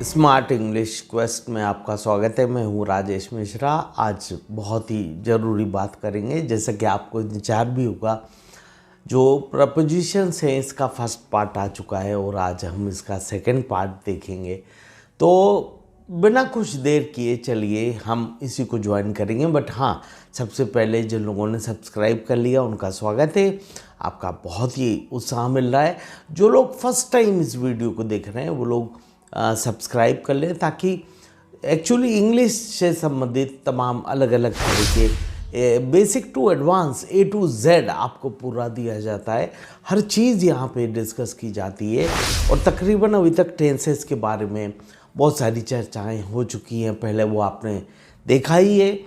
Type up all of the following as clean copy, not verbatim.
Smart English quest में आपका स्वागत है। मैं हूँ राजेश मिश्रा। आज बहुत ही ज़रूरी बात करेंगे। जैसा कि आपको इंतजार भी होगा, जो प्रपोजिशंस हैं इसका फर्स्ट पार्ट आ चुका है और आज हम इसका सेकंड पार्ट देखेंगे। तो बिना कुछ देर किए चलिए हम इसी को ज्वाइन करेंगे। बट हाँ, सबसे पहले जिन लोगों ने सब्सक्राइब कर लिया उनका स्वागत है। आपका बहुत ही उत्साह मिल रहा है। जो लोग फर्स्ट टाइम इस वीडियो को देख रहे हैं वो लोग सब्सक्राइब कर लें, ताकि एक्चुअली इंग्लिश से संबंधित तमाम अलग अलग तरीके basic to advance A to Z आपको पूरा दिया जाता है। हर चीज़ यहाँ पे डिस्कस की जाती है और तकरीबन अभी तक टेंसेस के बारे में बहुत सारी चर्चाएं हो चुकी हैं। पहले वो आपने देखा ही है।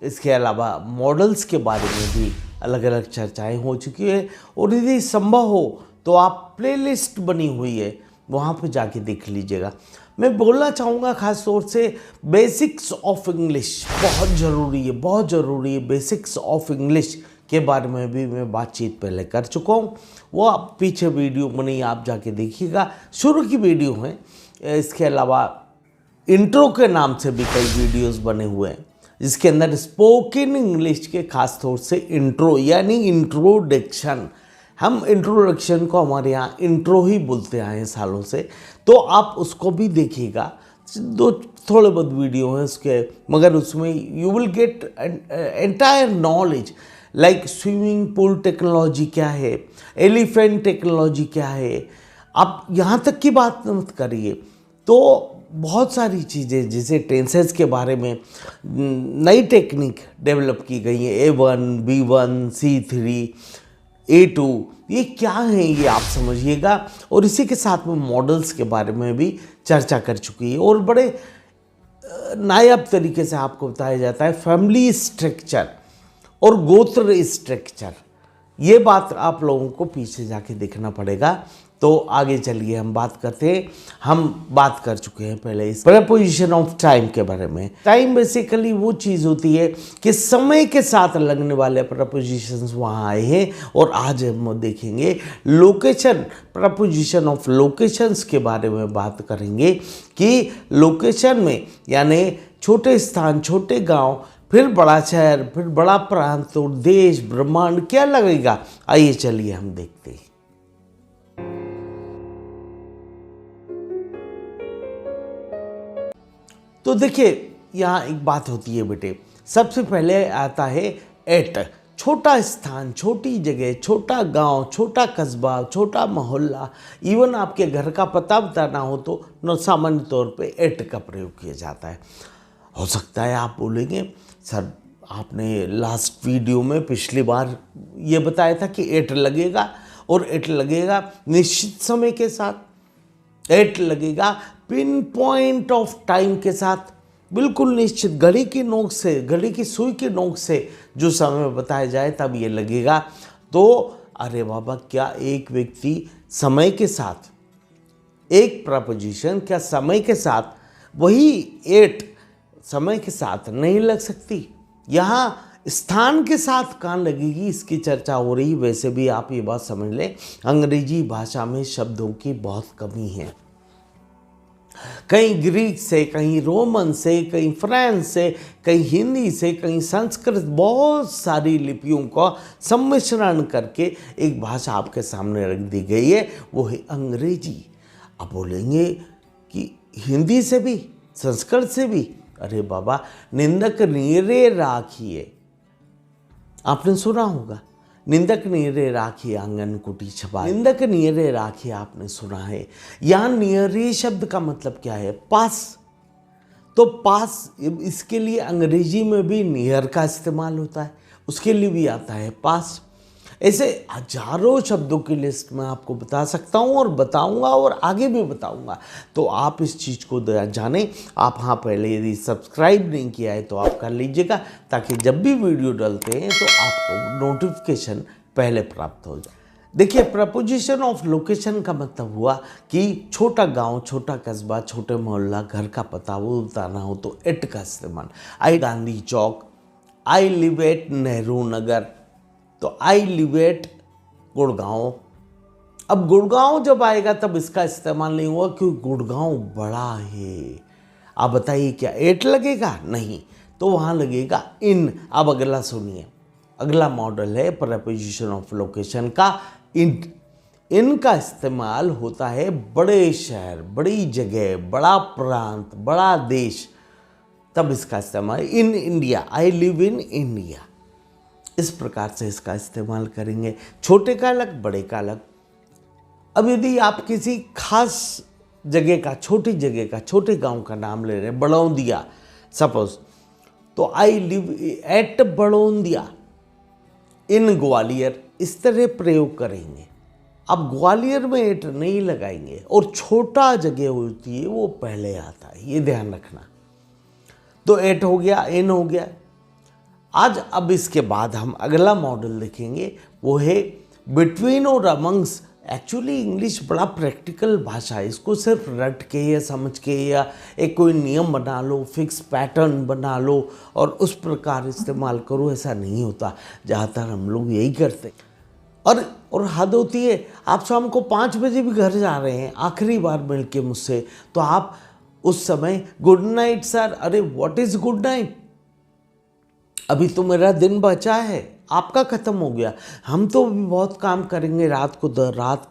इसके अलावा मॉडल्स के बारे में भी अलग अलग चर्चाएं हो चुकी है और यदि संभव हो तो आप प्लेलिस्ट बनी हुई है वहाँ पे जाके देख लीजिएगा। मैं बोलना चाहूँगा ख़ास तौर से बेसिक्स ऑफ इंग्लिश बहुत ज़रूरी है, बहुत ज़रूरी है। बेसिक्स ऑफ इंग्लिश के बारे में भी मैं बातचीत पहले कर चुका हूँ, वो आप पीछे वीडियो बनी आप जाके देखिएगा, शुरू की वीडियो है। इसके अलावा इंट्रो के नाम से भी कई वीडियोस बने हुए हैं, जिसके अंदर स्पोकन इंग्लिश के खास तौर से इंट्रो यानी इंट्रोडक्शन, हम इंट्रोडक्शन को हमारे यहाँ इंट्रो ही बोलते आए हैं सालों से, तो आप उसको भी देखिएगा। थोड़े बहुत वीडियो हैं उसके, मगर उसमें you will get entire knowledge like swimming pool technology क्या है, एलिफेंट टेक्नोलॉजी क्या है। आप यहाँ तक की बात मत करिए तो बहुत सारी चीज़ें, जैसे टेंसेस के बारे में नई टेक्निक डेवलप की गई है, A1, B1, C3, A2, ये क्या है ये आप समझिएगा। और इसी के साथ में मॉडल्स के बारे में भी चर्चा कर चुकी है और बड़े नायाब तरीके से आपको बताया जाता है फैमिली स्ट्रक्चर और गोत्र स्ट्रक्चर। ये बात आप लोगों को पीछे जाके देखना पड़ेगा। तो आगे चलिए हम बात करते हैं। हम बात कर चुके हैं पहले इस प्रीपोजिशन ऑफ टाइम के बारे में। टाइम बेसिकली वो चीज़ होती है कि समय के साथ लगने वाले प्रपोजिशंस वहाँ आए हैं और आज हम देखेंगे लोकेशन, प्रपोजिशन ऑफ लोकेशंस के बारे में बात करेंगे कि लोकेशन में यानी छोटे स्थान, छोटे गाँव, फिर बड़ा शहर, फिर बड़ा प्रांत और देश, ब्रह्मांड क्या लगेगा। आइए चलिए हम देखते हैं। तो देखिए यहाँ एक बात होती है बेटे, सबसे पहले आता है एट, छोटा स्थान, छोटी जगह, छोटा गांव, छोटा कस्बा, छोटा मोहल्ला। इवन आपके घर का पता बताना हो तो सामान्य तौर पे एट का प्रयोग किया जाता है। हो सकता है आप बोलेंगे सर आपने लास्ट वीडियो में पिछली बार ये बताया था कि एट लगेगा और एट लगेगा निश्चित समय के साथ, एट लगेगा पिन पॉइंट ऑफ टाइम के साथ, बिल्कुल निश्चित घड़ी की नोक से, घड़ी की सुई की नोक से जो समय बताया जाए तब ये लगेगा। तो अरे बाबा, क्या एक व्यक्ति समय के साथ, एक प्रपोजिशन क्या समय के साथ वही एट समय के साथ नहीं लग सकती? यहाँ स्थान के साथ कहाँ लगेगी इसकी चर्चा हो रही। वैसे भी आप ये बात समझ लें, अंग्रेजी भाषा में शब्दों की बहुत कमी है। कहीं ग्रीक से, कहीं रोमन से, कहीं फ्रांस से, कहीं हिंदी से, कहीं संस्कृत, बहुत सारी लिपियों का सम्मिश्रण करके एक भाषा आपके सामने रख दी गई है, वो है अंग्रेजी। आप बोलेंगे कि हिंदी से भी, संस्कृत से भी? अरे बाबा, निंदक नीरे राखिए, आपने सुना होगा, निंदक नीरे राखी आंगन कुटी छपाई। निंदक नीरे राखी आपने सुना है। यहाँ नीरे शब्द का मतलब क्या है? पास। तो पास, इसके लिए अंग्रेजी में भी नियर का इस्तेमाल होता है, उसके लिए भी आता है पास। ऐसे हजारों शब्दों की लिस्ट मैं आपको बता सकता हूँ और बताऊँगा और आगे भी बताऊँगा। तो आप इस चीज़ को जानें। आप हाँ पहले यदि सब्सक्राइब नहीं किया है तो आप कर लीजिएगा, ताकि जब भी वीडियो डालते हैं तो आपको नोटिफिकेशन पहले प्राप्त हो जाए। देखिए, प्रपोजिशन ऑफ लोकेशन का मतलब हुआ कि छोटा गांव, छोटा कस्बा, छोटे मोहल्ला, घर का पता वो बताना हो तो एट का इस्तेमाल। आई गांधी चौक, I live at Nehru Nagar, तो आई लिव एट गुड़गांव, अब गुड़गांव जब आएगा तब इसका इस्तेमाल नहीं हुआ क्योंकि गुड़गांव बड़ा है। आप बताइए क्या एट लगेगा? नहीं, तो वहाँ लगेगा इन। अब अगला सुनिए, अगला मॉडल है प्रीपोजिशन ऑफ लोकेशन का इन। इनका इस्तेमाल होता है बड़े शहर, बड़ी जगह, बड़ा प्रांत, बड़ा देश, तब इसका इस्तेमाल in India, I live in India, इस प्रकार से इसका इस्तेमाल करेंगे। छोटे का अलग, बड़े का अलग। अब यदि आप किसी खास जगह का, छोटी जगह का, छोटे गांव का नाम ले रहे हैं, बड़ौंदिया सपोज, तो आई लिव एट बड़ौंदिया इन ग्वालियर, इस तरह प्रयोग करेंगे। अब ग्वालियर में एट नहीं लगाएंगे, और छोटा जगह होती है वो पहले आता है, ये ध्यान रखना। तो एट हो गया, इन हो गया। आज अब इसके बाद हम अगला मॉडल देखेंगे, वो है बिटवीन और अमंग्स। एक्चुअली इंग्लिश बड़ा प्रैक्टिकल भाषा है, इसको सिर्फ रट के या समझ के या एक कोई नियम बना लो, फिक्स पैटर्न बना लो और उस प्रकार इस्तेमाल करो, ऐसा नहीं होता। ज़्यादातर हम लोग यही करते। और हद होती है, आप शाम को 5 बजे भी घर जा रहे हैं, आखिरी बार मिल के मुझसे, तो आप उस समय गुड नाइट सर, अरे व्हाट इज़ गुड नाइट, अभी तो मेरा दिन बचा है, आपका ख़त्म हो गया, हम तो भी बहुत काम करेंगे, रात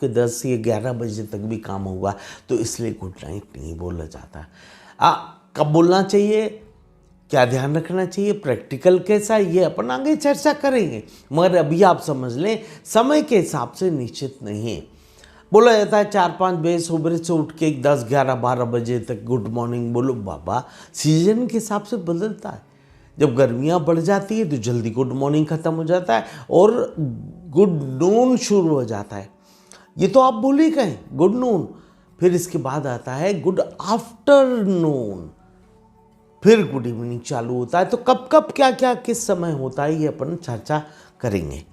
के 10 या 11 बजे तक भी काम होगा, तो इसलिए गुड नाइट नहीं बोला जाता। कब बोलना चाहिए, क्या ध्यान रखना चाहिए, प्रैक्टिकल कैसा, ये अपन आगे चर्चा करेंगे, मगर अभी आप समझ लें समय के हिसाब से निश्चित नहीं है। बोला जाता है 4-5 बजे सुबह से उठ के 10, 11, 12 बजे तक गुड मॉर्निंग बोलो। बाबा, सीजन के हिसाब से बदलता है। जब गर्मियाँ बढ़ जाती है तो जल्दी गुड मॉर्निंग ख़त्म हो जाता है और गुड नून शुरू हो जाता है। ये तो आप भूल ही गए, गुड नून। फिर इसके बाद आता है गुड आफ्टरनून, फिर गुड इवनिंग चालू होता है। तो कब कब क्या क्या किस समय होता है ये अपन चर्चा करेंगे।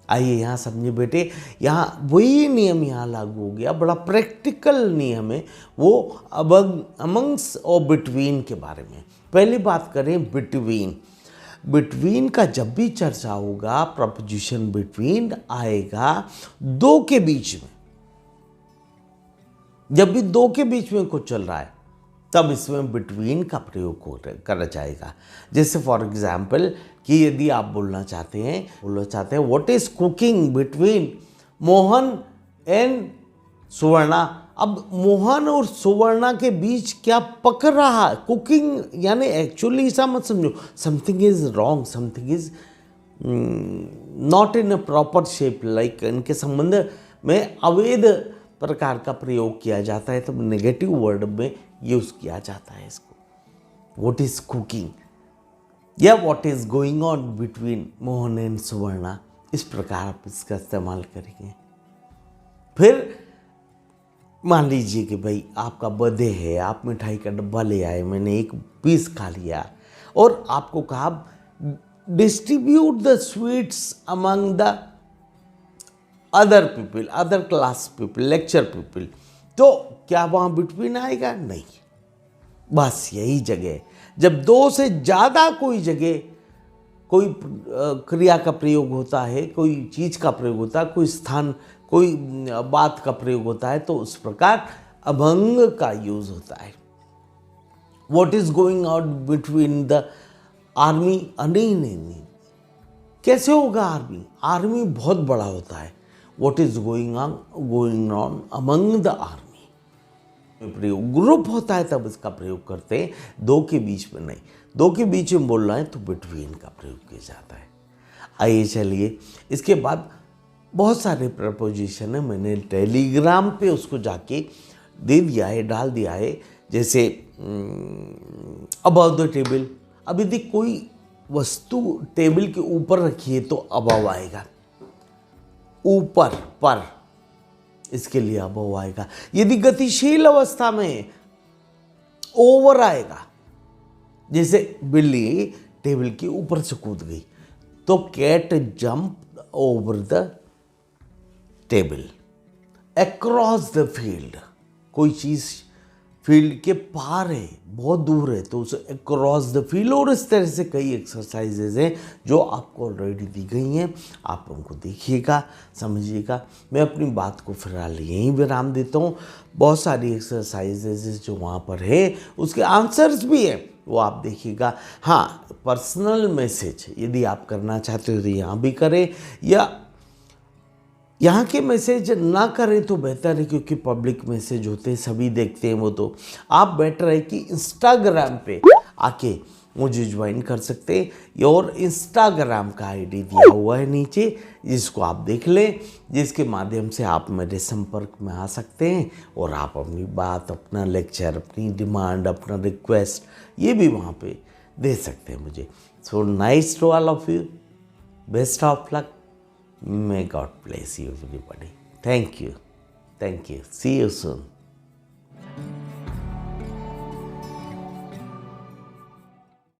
आइए यहाँ समझिए बेटे, यहाँ वही नियम यहाँ लागू हो गया, बड़ा प्रैक्टिकल नियम है वो अमंग्स और बिटवीन के बारे में। पहली बात करें बिटवीन। बिटवीन का जब भी चर्चा होगा, प्रपोजिशन बिटवीन आएगा दो के बीच में। जब भी दो के बीच में कुछ चल रहा है तब इसमें बिटवीन का प्रयोग करा जाएगा। जैसे फॉर एग्जाम्पल कि यदि आप बोलना चाहते हैं what is cooking between Mohan and Suvarna. अब मोहन और सुवर्णा के बीच क्या पक रहा, कुकिंग, यानी एक्चुअली ऐसा मत समझो something is wrong, something is not in a proper shape, like इनके संबंध में अवैध प्रकार का प्रयोग किया जाता है, तब नेगेटिव वर्ड में यूज किया जाता है इसको। व्हाट इज कुकिंग या what is going on between Mohan and Suvarna, इस प्रकार आप इसका इस्तेमाल करेंगे। फिर मान लीजिए कि भाई आपका बर्थडे है, आप मिठाई का डब्बा ले आए, मैंने एक पीस खा लिया और आपको कहा distribute the sweets among the other people, other class people, lecture people, तो क्या वहाँ बिटवीन आएगा? नहीं। बस यही जगह, जब दो से ज़्यादा कोई जगह कोई क्रिया का प्रयोग होता है, कोई चीज़ का प्रयोग होता है, कोई स्थान, कोई बात का प्रयोग होता है, तो उस प्रकार अभंग का यूज होता है। What is going out between the army, नहीं, कैसे होगा आर्मी? आर्मी बहुत बड़ा होता है। What is going on among the army प्रयोग, ग्रुप होता है तब इसका प्रयोग करते हैं, दो के बीच में नहीं। दो के बीच में बोलना है तो बिटवीन का प्रयोग किया जाता है। आइए चलिए, इसके बाद बहुत सारे प्रपोजिशन है, मैंने टेलीग्राम पे उसको जाके दे दिया है, डाल दिया है। जैसे अबाउट द टेबल, अब यदि कोई वस्तु टेबल के ऊपर रखी है तो अबाव आएगा, ऊपर पर, इसके लिए अबाव आएगा। यदि गतिशील अवस्था में ओवर आएगा, जैसे बिल्ली टेबल के ऊपर से कूद गई तो cat jump over the table. Across the field, कोई चीज फील्ड के पार है, बहुत दूर है, तो उसे अक्रॉस द फील्ड, और इस तरह से कई एक्सरसाइजेज हैं जो आपको ऑलरेडी दी गई हैं। आप उनको देखिएगा, समझिएगा। मैं अपनी बात को फिलहाल यहीं विराम देता हूँ। बहुत सारी एक्सरसाइजेज जो वहाँ पर है उसके आंसर्स भी हैं, वो आप देखिएगा। हाँ, पर्सनल मैसेज यदि आप करना चाहते हो तो यहाँ भी करें, या यहाँ के मैसेज ना करें तो बेहतर है, क्योंकि पब्लिक मैसेज होते हैं, सभी देखते हैं वो। तो आप बेटर है कि इंस्टाग्राम पे आके मुझे ज्वाइन कर सकते हैं, और इंस्टाग्राम का आईडी दिया हुआ है नीचे, जिसको आप देख लें, जिसके माध्यम से आप मेरे संपर्क में आ सकते हैं और आप अपनी बात, अपना लेक्चर, अपनी डिमांड, अपना रिक्वेस्ट ये भी वहाँ पे दे सकते हैं मुझे। So nice to all of you, best of luck, may God bless you everybody. Thank you, see you soon.